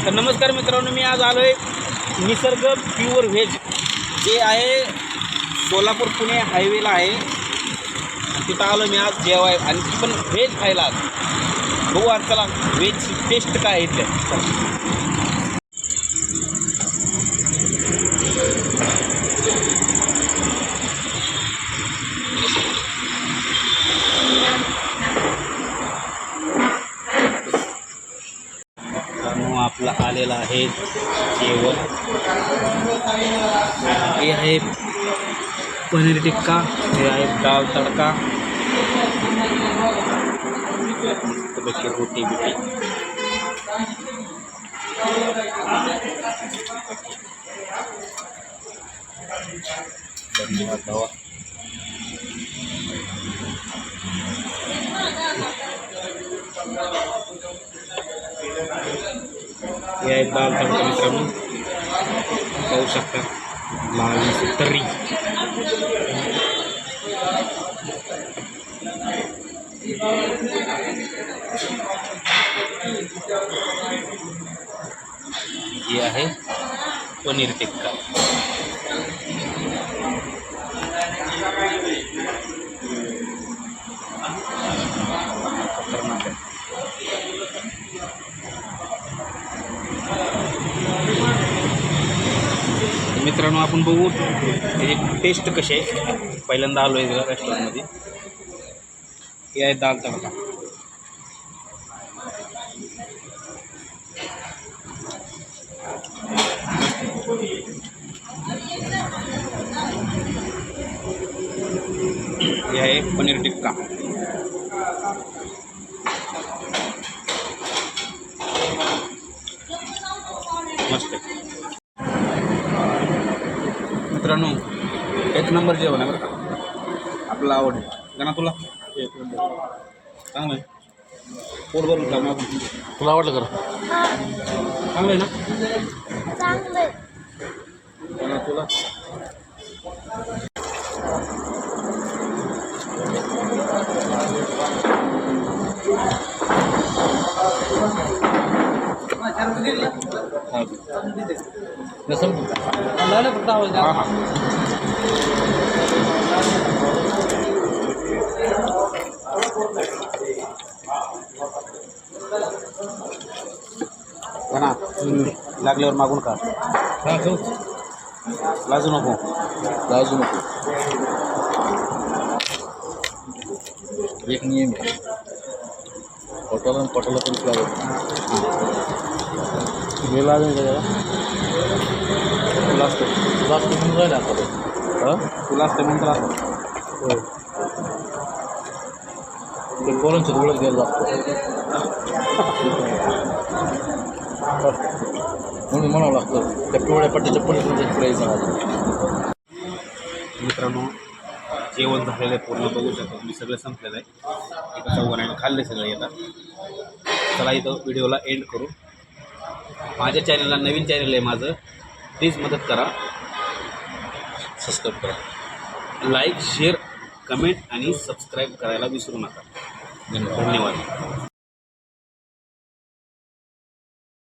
तर नमस्कार मित्रांनो, मी आज आलो आहे निसर्ग प्युअर व्हेज जे आहे सोलापूर पुणे हायवेला आहे. तिथं आलो मी आज जेवाय आणि ती पण व्हेज खायला. आज बघू आज चला व्हेजची टेस्ट काय आहे इथल्या. आपला आलेला आहे जेवण. हे आहे पनीर टिक्का, हे आहे दाल तडका, मस्तपैकी रोटी बिटी. धन्यवाद भावा. हे आहे दाल तडका मित्रांनो, पाहू शकता लाल तर्री. हे आहे पनीर टिक्का. मित्रांनो आपण बघू त्याची टेस्ट कशी आहे. पहिल्यांदा आलो आहे रेस्टॉरंटमध्ये. हे आहे दाल तडका. हे आहे पनीर टिक्का. मस्त मित्रांनो, एक नंबर जेवण आहे बरं का. आपल्याला आवडलं गाणं. तुला एक नंबर चांगलं आहे. पोट भरून खा. मग तुला आवडलं करा. चांगलं आहे ना. गाणं तुला लागल्यावर मागून का. लाजू नको. एक नियम पटोला पण गेला तुला असतं म्हणून राहिला. तुला असतं म्हणून तर असतं. ते पोरांच्या डोळ्यात गेलं म्हणून म्हणावं लागतं. त्या पिवळ्या पट्ट्याच्या पलीकडे मित्रांनो जेवण झालेलं आहे पूर्ण. बघू शकतो मी सगळं संपलेलं आहे. एका चौघाने खाल्ले सगळं येतात. चला इथं व्हिडिओला एंड करू. माझ्या चॅनलला नवीन चॅनल आहे माझं, प्लीज मदत करा, सबस्क्राईब करा, लाईक शेअर कमेंट आणि सबस्क्राईब करायला विसरू नका. धन्यवाद.